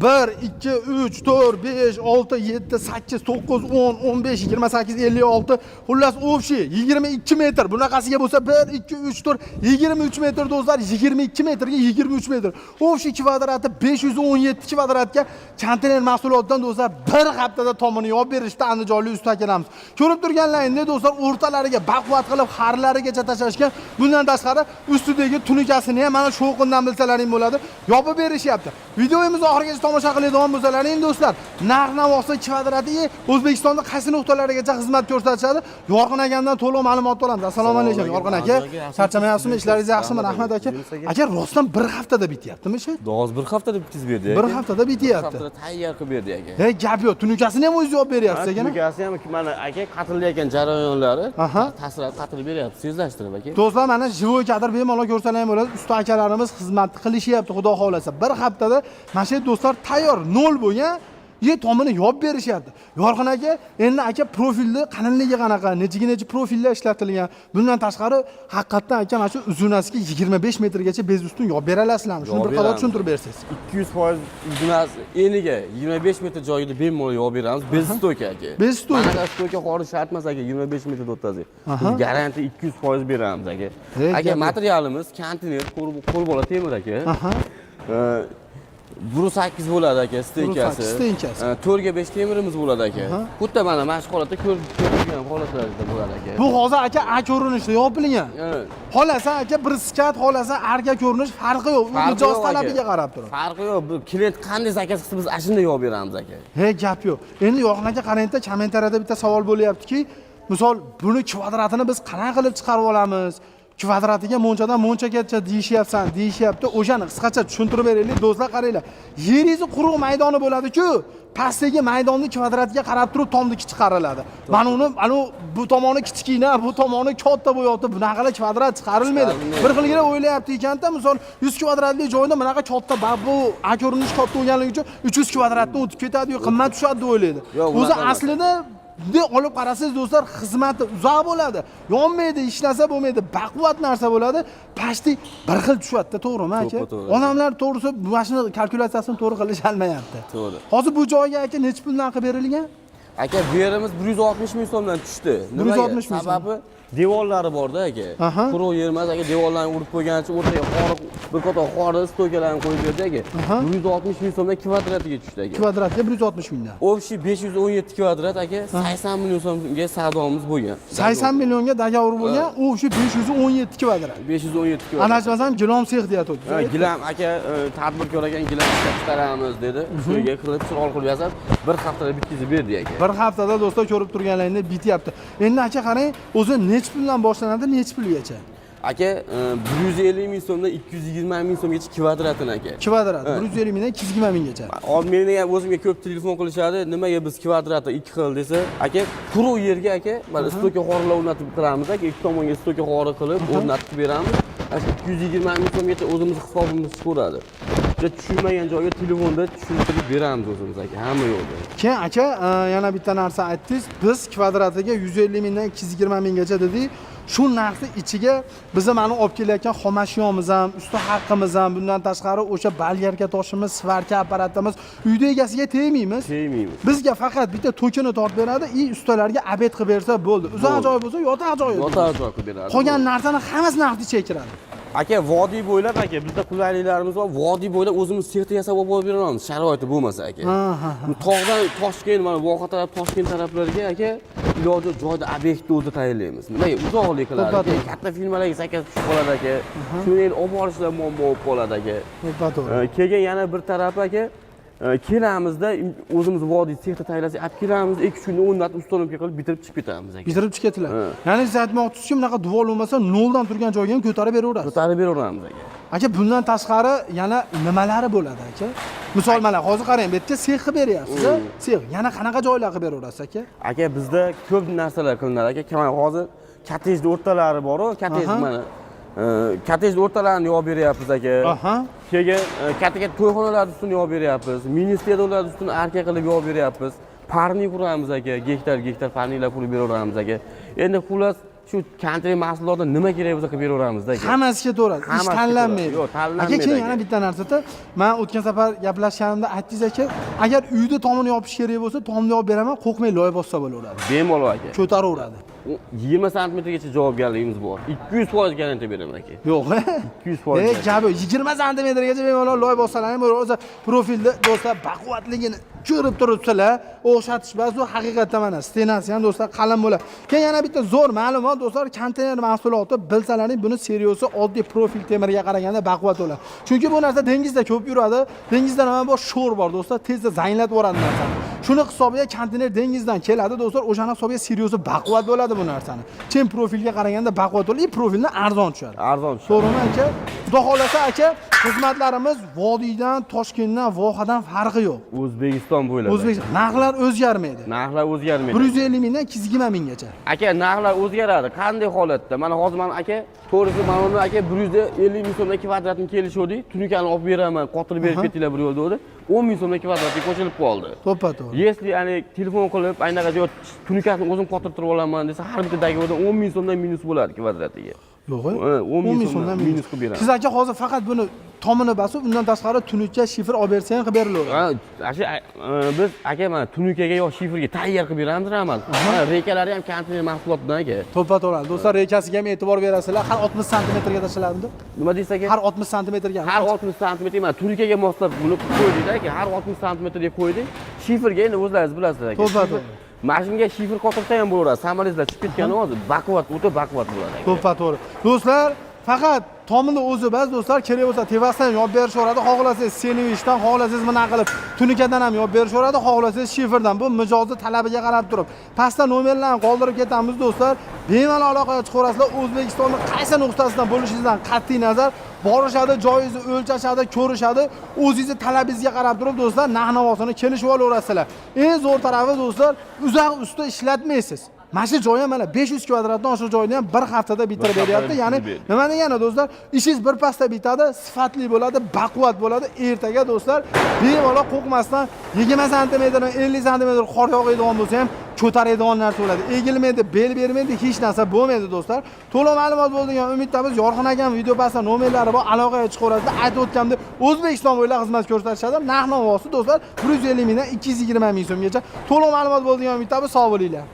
1, 2, 3, 4, 5, 6, 7, 8, 9, 10, 15, 28, 56, xullas общий 22 metr. Bunaqasiga bo'lsa 1, 2, 3, 4, 23 metr do'stlar, 22 metrga 23 metr. Общий kvadrati 517 kvadratga konteyner mahsulotidan do'stlar bir haftada tomini yopib berishda andijonlik usta akalamiz. Ko'rib turganlaringdek do'stlar, o'rtalariga baquvvat qilib xarlarigacha tashlashgan. Bundan tashqari ustidagi tunikasini ham mana shu o'qindan bilsalaring bo'ladi, yopib berishyapti. Videomiz oxirigacha tomosha qiladigan bo'lsalaring do'stlar, narx-navosi kvadrati O'zbekistonda qaysi nuqtalargacha xizmat ko'rsatishadi? Yorqin akamdan to'liq ma'lumot olamiz. Assalomu alaykum Yorqin aka. Charchamayapsizmi? Ishlaringiz yaxshimi? Rahmat aka. Aka, rostdan bir haftada bityaptimi ish? Do'z bir haftada bitkizib berdi. Bir haftada bityapti. Bir haftada tayyor qilib berdi aka. Hey, gap yo'q. Tunikasini ham o'zingiz olib beryapsiz aka. Tunikasi ham mana aka qatilayotgan jarayonlari ta'sirlab qatilib beryapti. Sizlashtirib aka. Do'stlar, mana живой kadr bemalol ko'rsalaring bo'ladi. Usta akalarimiz xizmat qilishyapti, xudo xolasa. Bir haftada mana shu do'stlar tayyor, nol bo'lgan tomini yopib berishyapti. Yorqin aka, endi aka profilni qalinligi qanaqa, necha profillar ishlatilgan. Bundan tashqari haqiqatan aka mana shu uzunasiga 25 metrgacha bez ustun yopib bera olasizlarmi? Shuni bir qadar tushuntirib bersangiz. 200% uzunasi eniga 25 metr joyida bemalol yopib beramiz. Bez stoka aka. Bez stoka. Mana stoka qorish shart emas aka, 25 metr o'tkazing. Biz garanti 200% beramiz aka. Aka, materialimiz konteyner, qo'lbola temir aka. 1.8 bo'ladi aka, stenkasi. 4 ga 5 temirimiz bo'ladi aka. Xuddi mana shu holatda ko'rib turgan holatlarda bo'ladi aka. Bu hozir aka A ko'rinishda yopilgan. Xolasa aka bir skat, xolasa arga ko'rinish farqi yo'q. Mijoz talabiga qarab turib. Farqi yo'q. Bu klient qanday zakaz qilsa biz ashunda yopib beramiz aka. He, gap yo'q. Endi Yorqin aka, qarangda, kommentariyada bitta savol bo'lyaptiki, misol buni kvadratini biz qanday qilib chiqarib olamiz? Kvadratiga monchadan monchagacha deyishyapti. O'shani qisqacha tushuntirib beraylik. Do'stlar, qaranglar. Yeringiz quruq maydoni bo'ladi-ku, pastdagi maydonni kvadratiga qarab turib tomniki chiqariladi. Mana uni, bu tomoni kichkina, bu tomoni katta bo'yapti. Bunaqalar kvadrat chiqarilmaydi. Bir xilgina o'ylayapti ekanda, misol 100 kvadratli joyda bunaqa katta, bu A ko'rinish katta bo'lganligi uchun 300 kvadratdan o'tib ketadi-yu, qimmat tushadi deb o'ylaydi. O'zi aslida olib qarasangiz do'stlar, xizmati uzoq bo'ladi. Yonmaydi, ishlasa bo'lmaydi, baquvvat narsa bo'ladi. Pashti bir xil tushadi, to'g'rimi aka? Odamlar to'g'risi mashina kalkulyatsiyasini to'g'ri qilisha olmayapti. To'g'ri. Hozir bu joyga aka necha puldan qilib berilgan? Aka, bu yerimiz 160 ming so'mdan tushdi. 160 ming. Sababi devorlari bor-da aka. Quruq yer emas aka, devorlarni urib qo'yganicha o'rtaga qoriq, bir qator qoriq stokalarni qo'yib berdi aka. 160 ming so'mdan kvadratiga tushdi aka. Kvadratiga 160 mingdan. Общий 517 kvadrat aka, 80 million so'mga savdomiz bo'lgan. 80 millionga dogovor bo'lgan, u shu 517 kvadrat. 517 kvadrat. Anachmasam gilam sex deyapti. Gilam aka, tadbirkor ekan, gilam chiqaramiz dedi. Ustiga qilib chiroq qilib yasab, bir haftada bitkizib berdi aka. Bir haftada do'stlar, ko'rib turganlaringdek bityapti. Endi aka qarang, o'zi necha puldan boshlanadi, necha pulgacha? Aka, 150 ming so'mdan 220 ming so'mgacha kvadratini aka. Kvadrat 150 mingdan 220 minggacha. Meni ham o'zimga ko'p telefon qilishadi, nimaga biz kvadratni 2 xil desa, aka, quruq yerga aka, mana stoka xorlar o'rnatib turamiz aka, ikki tomonga stoka xori qilib o'rnatib beramiz. Ana 220 ming so'mgacha o'zimiz hisobimiz chiqaradi. Tushunmagan joyga telefonda tushuntirib beramiz o'zimiz aka, hamma yo'lda. Keyin aka, yana bitta narsa aytdingiz, biz kvadratiga 150 mingdan 220 minggacha dedik. Shu narxni ichiga bizni mana olib kelayotgan xomashyomiz ham, usta haqqimiz ham, bundan tashqari o'sha balyarka toshimiz, svarka apparatimiz uyda egasiga tegmaymiz. Bizga faqat bitta to'kini tortib beradi, ustalarga abed qilib bersa bo'ldi. Uzoq joy bo'lsa, yotoq joy qilib beradi. Qolgan narsani hammasi naqd chekiradi. Aka, vodiy bo'ylab aka, bizda qulayliklarimiz bor. Vodiy bo'ylab o'zimiz sexda yasab olib beramiz, sharoiti bo'lmasa aka. Tog'dan Toshkent, mana Voha taraf, Toshkent taraflariga aka, iloji joyda obyektni o'zi tayyorlaymiz. Nimaga uzoqlik qiladi? Katta filmlarga sakaz tushib qoladi aka. Shuni olib borishlar muammo bo'lib qoladi aka. Keyin yana bir taraf aka, kelamizda o'zimiz vodiy sexda tayyorlasak, olib kelamiz, 2 kunda o'rnatib ustonomga qilib bitirib chiqib ketamiz aka. Bitirib chiqib ketdilar. Ya'ni siz aytmoqchisiz-ki, bunaqa duvol bo'lmasa, noldan turgan joyga ham ko'tarib beraverasiz. Ko'tarib beraveramiz aka. Aka, bundan tashqari yana nimalari bo'ladi aka? Misol mana hozir qarang, bu yerga sex qilib beryapsiz, sex. Yana qanaqa joylar qilib beraverasiz aka? Aka, bizda ko'p narsalar qilinadi aka. Hozir kottejda o'rtalari bor-ku, kottej mana kottejda o'rtalarini yopib beryapmiz aka. Keyin katta to'yxonalarni ustini yopib beryapmiz. Mini stadionlarni ustini arka qilib yopib beryapmiz. Parni quramiz aka, gektar parnilar qurib beraveramiz aka. Endi xullas shu konteyner mahsulotni nima kerak bo'lsa qilib beraveramizda aka. Hammasi ketaveradi. Ish Hammasi tanlanmaydi. Yo'q, tanlanmaydi. Aka, keyin yana bitta narsada, men o'tgan safar gaplashganimda aytdingiz aka, agar uyda tomini yopish kerak bo'lsa, tomini yopib beraman, qo'rqmay loy bossa bo'laveradi. Bemalol aka. Ko'taraveradi. 20 santimetrgacha javobgarligimiz bor. 200% garantiya beraman aka. Yo'q. 200%. Gapi 20 santimetrgacha bemalol loy bossalar ham o'zi profilda do'stlar baquvvatligini ko'rib turibsizlar. O'xshatish bas, bu haqiqatdan mana stenasi ham do'stlar qalin bo'ladi. Keyin yana bitta zo'r ma'lumot do'stlar, konteyner mahsuloti bilsalaring buni seriosi oddiy profil temirga qaraganda baquvvat bo'ladi. Chunki bu narsa dengizda ko'p yuradi. Dengizda nima bor? Sho'r bor do'stlar, tezda zanglatib yuboradi narsani. Shuni hisobiga konteyner dengizdan keladi do'stlar, o'shani hisobiga seriosi baquvvat bo'ladi bu narsani. Chin profilga qaraganda baquvvat bo'ladi, profildan arzon tushadi. Arzon tushadi. To'g'rimi aka? Xudo xolasa aka, xizmatlarimiz Vodiydan, Toshkentdan, Vohadan farqi yo'q. O'zbekiston bo'ylab. O'zbekiston narxlar o'zgarmaydi. Narxlar o'zgarmaydi. 150 mingdan 220 minggacha. Aka, narxlar o'zgaradi. Qanday holatda? Mana hozir men aka, to'g'risi men uni aka 150 ming so'mdan kvadratni kelishdik. Tunikani olib beraman, qotirib berib ketinglar bir yo'lda dedi. 10 ming so'mdan kvadratga qo'shilib qoldi. To'ppa-to'g'ri. Если ani telefon qilib, aynaqa joy tunikasini o'zim qotirib olaman desa, har bitta dagidan 10 ming so'mdan minus bo'ladi kvadratiga. Yo'q, 10 ming so'mdan minus qilib beradi. Siz aka hozir faqat buni tomini bosib, undan tashqari tunuka, shifr olib bersa ham qilib berilaveradi. Biz aka mana tunikaga yo shifrga tayyor qilib beramiz ramal. Mana rekalari ham konteyner mahsulotdan aka. To'ppa-to'g'ri. Do'stlar, rekasiga ham e'tibor berasizlar. Har 60 santimetrga tashlaladimi? Nima deysiz aka? Har 60 santimetrga. Har 60 santimetr mana tunikaga moslab buni qo'ydik aka. Har 60 santimetrga qo'ydik. Shifrga endi o'zlaringiz bilasizlar aka. To'ppa-to'g'ri. Mashinga shifr qotirsa ham bo'laveradi. Samolyotlar tushib ketgani hozir baquvvat, o'ta baquvvat bo'ladi aka. To'ppa-to'g'ri. Do'stlar, faqat tomini o'zi bas do'stlar, kerak bo'lsa tevasdan yopib berishaveradi. Xohlasangiz sandvichdan, xohlasangiz buni qilib tunikadan ham yopib berishaveradi, xohlasangiz shifrdan. Bu mijozni talabiga qarab turib. Pastda nomerlarni qoldirib ketamiz do'stlar. Bemalol aloqaga chiqaverasizlar. O'zbekistonning qaysi nuqtasidan bo'lishingizdan qat'iy nazar borishadi, joyingizni o'lchashadi, ko'rishadi. O'zingizning talabingizga qarab turib do'stlar, narx-navosini kelishib olaverasizlar. Eng zo'r tarafi do'stlar, uzoq ustida ishlatmaysiz. Mana shu joy ham mana 500 kvadratdan oshiq joyni ham bir haftada bitirib beryapti. Ya'ni nima degani do'stlar? Ishingiz bir pasda bitadi, sifatli bo'ladi, baquvvat bo'ladi. Ertaga do'stlar, bemalol qo'rqmasdan 20 santimetrdan 50 santimetr qor yog'adigan bo'lsa ham ko'taradigan narsa bo'ladi. Egilmaydi, bel bermaydi, hech narsa bo'lmaydi do'stlar. To'liq ma'lumot bo'lgan umiddamiz. Yorqin akam video pastda nomerlari bor, aloqaga chiqaverasizlar. Aytib o'tganimdek, O'zbekiston bo'ylab xizmat ko'rsatishadi. Narx-navosi do'stlar 150 mingdan 220 ming so'mgacha. To'liq ma'lumot bo'lgan umiddamiz. Sog' bo'linglar.